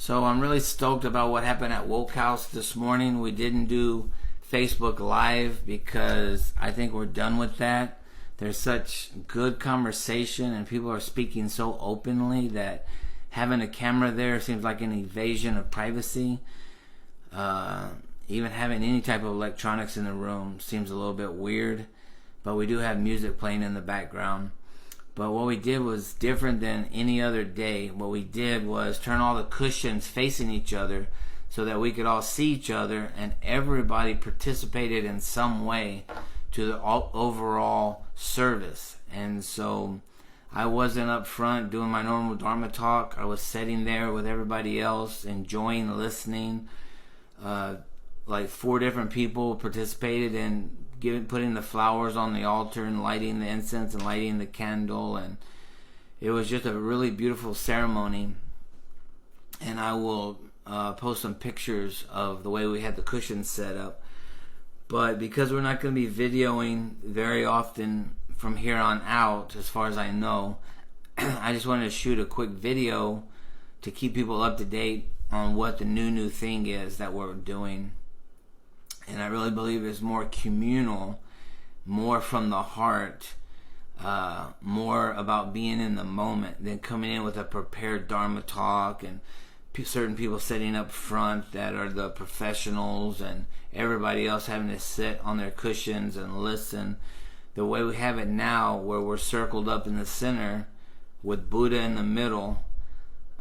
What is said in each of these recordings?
So I'm really stoked about what happened at Woke House this morning. We didn't do Facebook Live because I think we're done with that. There's such good conversation and people are speaking so openly that having a camera there seems like an invasion of privacy. Even having any type of electronics in the room seems a little bit weird. But we do have music playing in the background. But what we did was different than any other day. What we did was turn all the cushions facing each other so that we could all see each other, and everybody participated in some way to the overall service. And so I wasn't up front doing my normal Dharma talk. I was sitting there with everybody else, enjoying listening. Like 4 different people participated in putting the flowers on the altar and lighting the incense and lighting the candle, and it was just a really beautiful ceremony. And I will post some pictures of the way we had the cushions set up. But because we're not going to be videoing very often from here on out, as far as I know, I just wanted to shoot a quick video to keep people up to date on what the new thing is that we're doing. And I really believe it's more communal, more from the heart, more about being in the moment than coming in with a prepared Dharma talk and certain people sitting up front that are the professionals and everybody else having to sit on their cushions and listen. The way we have it now, where we're circled up in the center with Buddha in the middle,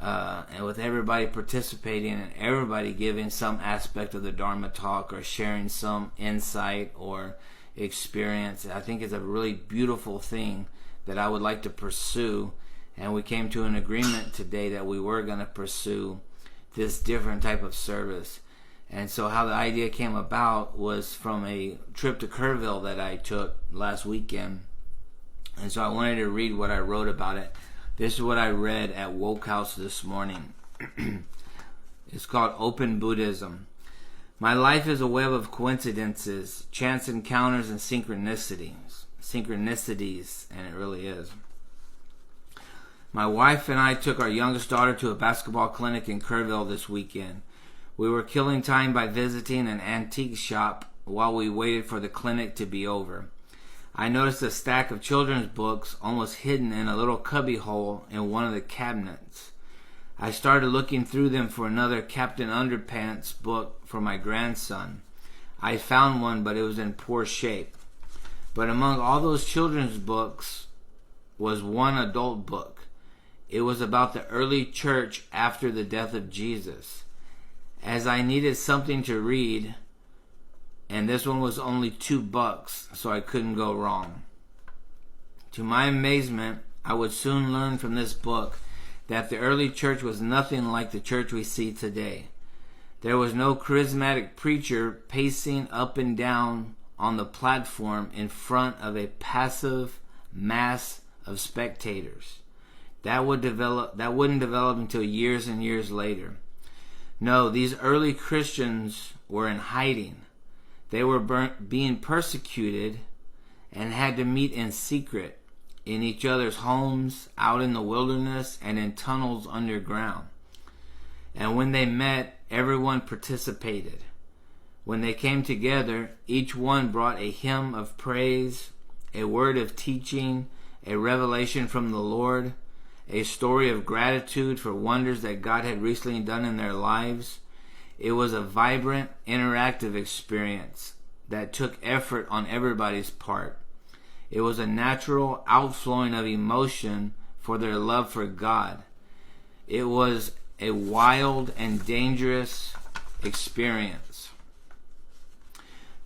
and with everybody participating and everybody giving some aspect of the Dharma talk or sharing some insight or experience, I think is a really beautiful thing that I would like to pursue. And we came to an agreement today that we were going to pursue this different type of service. And so how the idea came about was from a trip to Kerrville that I took last weekend. And so I wanted to read what I wrote about it. This is what I read at Woke House this morning. It's called Open Buddhism. My life is a web of coincidences, chance encounters, and synchronicities. Synchronicities, and it really is. My wife and I took our youngest daughter to a basketball clinic in Kerrville this weekend. We were killing time by visiting an antique shop while we waited for the clinic to be over. I noticed a stack of children's books almost hidden in a little cubby hole in one of the cabinets. I started looking through them for another Captain Underpants book for my grandson. I found one, but it was in poor shape. But among all those children's books was one adult book. It was about the early church after the death of Jesus. As I needed something to read, and this one was only $2, so I couldn't go wrong. To my amazement, I would soon learn from this book that the early church was nothing like the church we see today. There was no charismatic preacher pacing up and down on the platform in front of a passive mass of spectators. That wouldn't develop until years and years later. No, these early Christians were in hiding. They were being persecuted and had to meet in secret in each other's homes, out in the wilderness, and in tunnels underground. And when they met, everyone participated. When they came together, each one brought a hymn of praise, a word of teaching, a revelation from the Lord, a story of gratitude for wonders that God had recently done in their lives. It was a vibrant, interactive experience that took effort on everybody's part. It was a natural outflowing of emotion for their love for God. It was a wild and dangerous experience.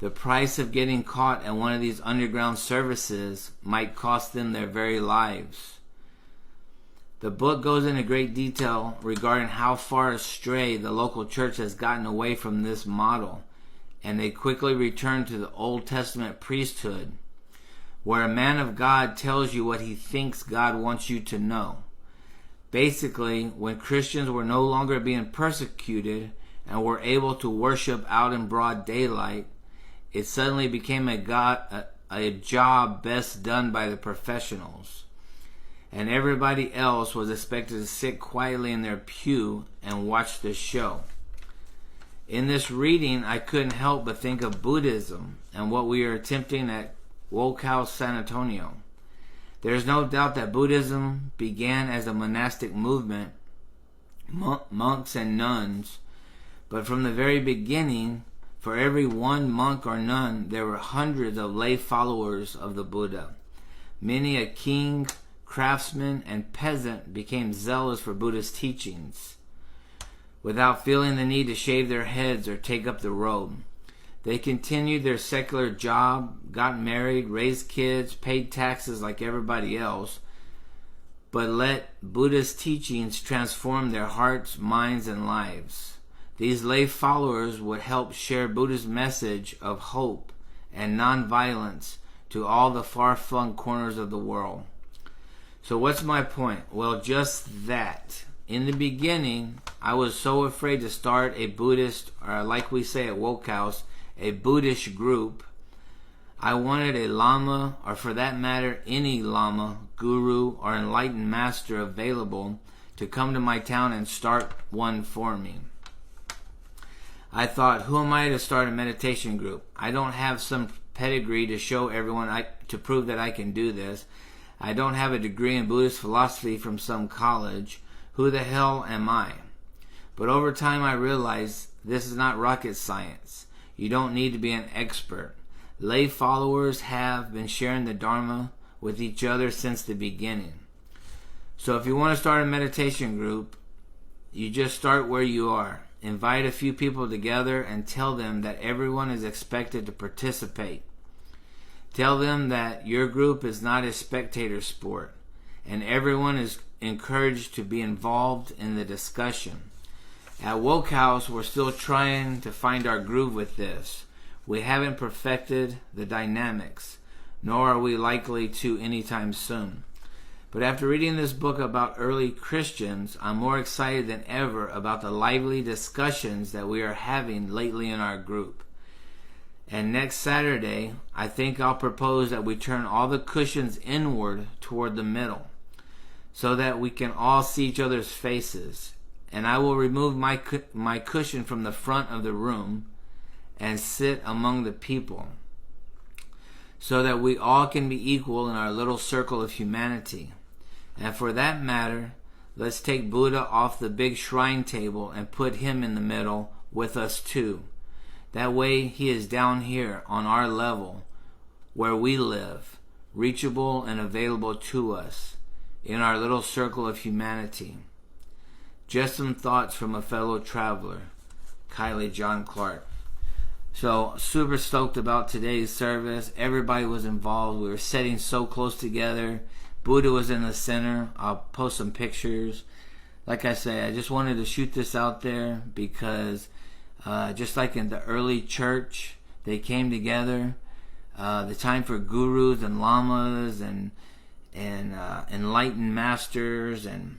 The price of getting caught at one of these underground services might cost them their very lives. The book goes into great detail regarding how far astray the local church has gotten away from this model, and they quickly return to the Old Testament priesthood, where a man of God tells you what he thinks God wants you to know. Basically, when Christians were no longer being persecuted and were able to worship out in broad daylight, it suddenly became a job best done by the professionals. and everybody else was expected to sit quietly in their pew and watch the show. In this reading, I couldn't help but think of Buddhism and what we are attempting at Woke House San Antonio. There is no doubt that Buddhism began as a monastic movement, monks and nuns, but from the very beginning, for every one monk or nun, there were hundreds of lay followers of the Buddha. Many a king, craftsman, and peasant became zealous for Buddha's teachings, without feeling the need to shave their heads or take up the robe. They continued their secular job, got married, raised kids, paid taxes like everybody else, but let Buddha's teachings transform their hearts, minds, and lives. These lay followers would help share Buddha's message of hope and nonviolence to all the far-flung corners of the world. So what's my point? Well, just that. In the beginning, I was so afraid to start a Buddhist, or like we say at Woke House, a Buddhist group. I wanted a Lama, or for that matter, any Lama, Guru, or enlightened master available to come to my town and start one for me. I thought, who am I to start a meditation group? I don't have some pedigree to show everyone to prove that I can do this. I don't have a degree in Buddhist philosophy from some college. Who the hell am I? But over time I realized this is not rocket science. You don't need to be an expert. Lay followers have been sharing the Dharma with each other since the beginning. So if you want to start a meditation group, you just start where you are. Invite a few people together and tell them that everyone is expected to participate. Tell them that your group is not a spectator sport, and everyone is encouraged to be involved in the discussion. At Woke House, we're still trying to find our groove with this. We haven't perfected the dynamics, nor are we likely to anytime soon. But after reading this book about early Christians, I'm more excited than ever about the lively discussions that we are having lately in our group. And next Saturday, I think I'll propose that we turn all the cushions inward toward the middle, so that we can all see each other's faces. And I will remove my cushion from the front of the room and sit among the people, so that we all can be equal in our little circle of humanity. And for that matter, let's take Buddha off the big shrine table and put him in the middle with us too. That way he is down here on our level, where we live, reachable and available to us in our little circle of humanity. Just some thoughts from a fellow traveler, Kylie John Clark. So, super stoked about today's service. Everybody was involved. We were sitting so close together. Buddha was in the center. I'll post some pictures. Like I say, I just wanted to shoot this out there because just like in the early church, they came together. The time for gurus and lamas and enlightened masters and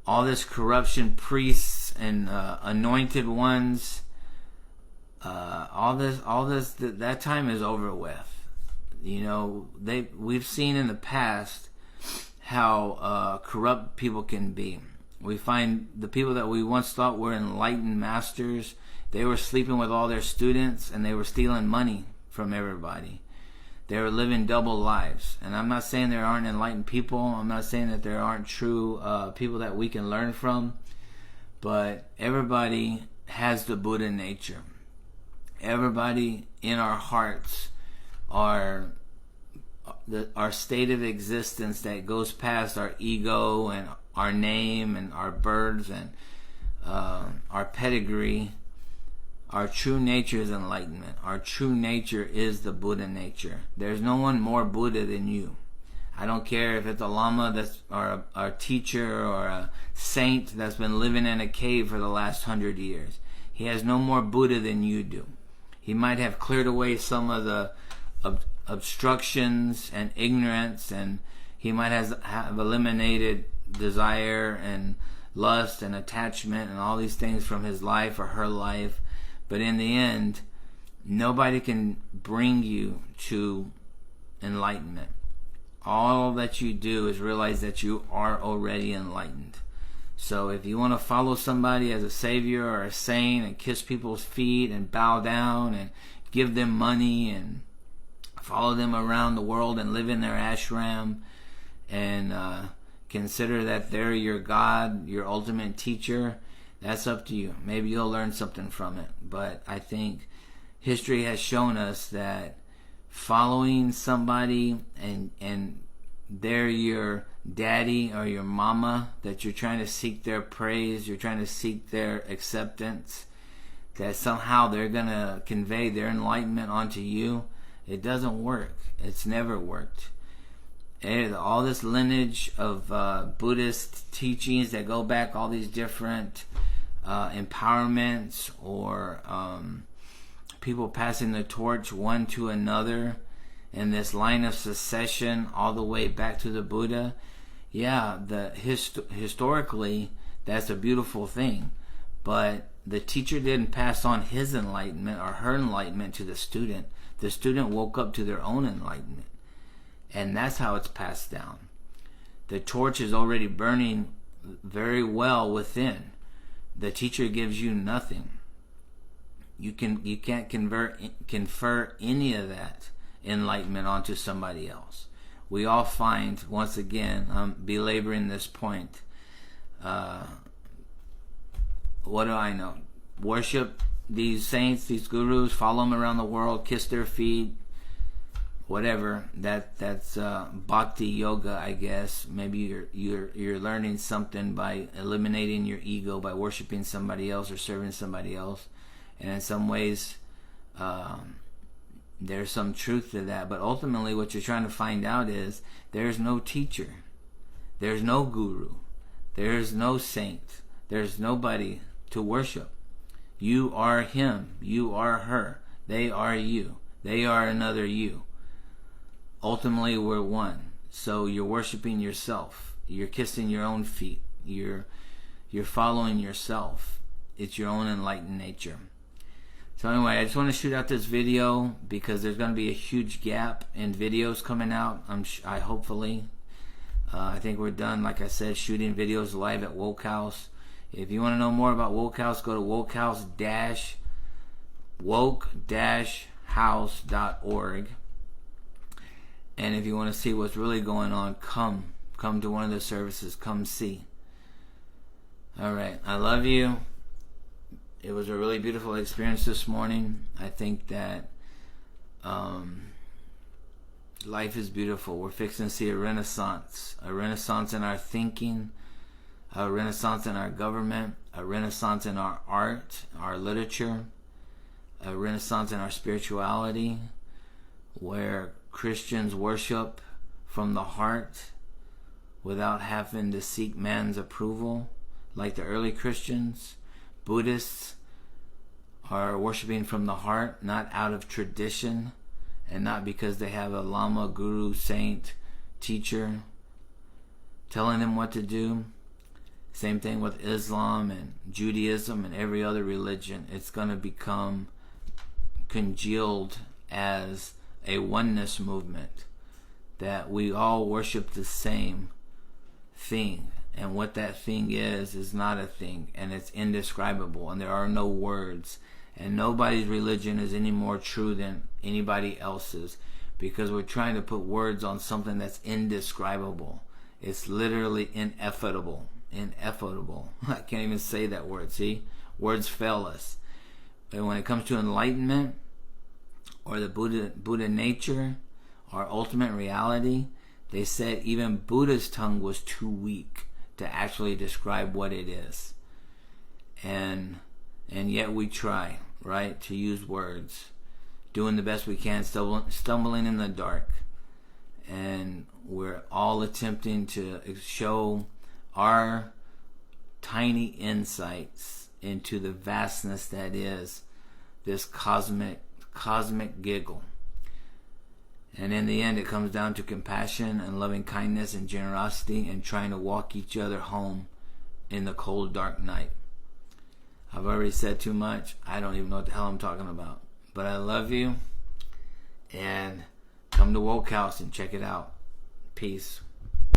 all this corruption, priests and anointed ones. All this that time is over with. You know, we've seen in the past how corrupt people can be. We find the people that we once thought were enlightened masters, they were sleeping with all their students and they were stealing money from everybody. They were living double lives. And I'm not saying there aren't enlightened people. I'm not saying that there aren't true people that we can learn from. But everybody has the Buddha nature. Everybody in our hearts are our state of existence that goes past our ego and our name and our births and our pedigree. Our true nature is enlightenment. Our true nature is the Buddha nature. There's no one more Buddha than you. I don't care if it's a lama or a teacher or a saint that's been living in a cave for the last 100 years. He has no more Buddha than you do. He might have cleared away some of the obstructions and ignorance, and he might have eliminated desire and lust and attachment and all these things from his life or her life. But in the end, nobody can bring you to enlightenment. All that you do is realize that you are already enlightened. So if you want to follow somebody as a savior or a saint and kiss people's feet and bow down and give them money and follow them around the world and live in their ashram and consider that they're your God, your ultimate teacher, that's up to you. Maybe you'll learn something from it. But I think history has shown us that following somebody and they're your daddy or your mama, that you're trying to seek their praise, you're trying to seek their acceptance, that somehow they're going to convey their enlightenment onto you, it doesn't work. It's never worked. And all this lineage of Buddhist teachings that go back all these different empowerments or people passing the torch one to another in this line of succession all the way back to the Buddha. Yeah, historically that's a beautiful thing, but the teacher didn't pass on his enlightenment or her enlightenment to the student. The student woke up to their own enlightenment, and that's how it's passed down. The torch is already burning very well within. The teacher gives you nothing. You can't confer any of that enlightenment onto somebody else. We all find, once again, I'm belaboring this point. What do I know? Worship these saints, these gurus, follow them around the world, kiss their feet, whatever. That's bhakti yoga, I guess. Maybe you're learning something by eliminating your ego by worshiping somebody else or serving somebody else. And in some ways, there's some truth to that. But ultimately, what you're trying to find out is there's no teacher, there's no guru, there's no saint, there's nobody to worship. You are him, you are her, they are you, they are another you. Ultimately, we're one. So you're worshiping yourself. You're kissing your own feet. You're following yourself. It's your own enlightened nature. So anyway, I just want to shoot out this video because there's going to be a huge gap in videos coming out. Hopefully. I think we're done, like I said, shooting videos live at Woke House. If you want to know more about Woke House, go to wokehouse-house.org. And if you want to see what's really going on, come to one of the services. Come see. Alright, I love you. It was a really beautiful experience this morning. I think that life is beautiful. We're fixing to see a renaissance in our thinking, a renaissance in our government, a renaissance in our art, our literature, a renaissance in our spirituality, where Christians worship from the heart without having to seek man's approval like the early Christians. Buddhists are worshiping from the heart, not out of tradition, and not because they have a lama, guru, saint, teacher telling them what to do. Same thing with Islam and Judaism and every other religion. It's going to become congealed as a oneness movement, that we all worship the same thing. And what that thing is not a thing, and it's indescribable, and there are no words, and nobody's religion is any more true than anybody else's, because we're trying to put words on something that's indescribable. It's literally ineffable. I can't even say that word. See, words fail us. But when it comes to enlightenment or the Buddha nature, our ultimate reality, they said even Buddha's tongue was too weak to actually describe what it is. And yet we try, right, to use words, doing the best we can, stumbling in the dark. And we're all attempting to show our tiny insights into the vastness that is this cosmic giggle. And in the end, it comes down to compassion and loving kindness and generosity and trying to walk each other home in the cold, dark night. I've already said too much. I don't even know what the hell I'm talking about. But I love you. And come to Woke House and check it out. Peace.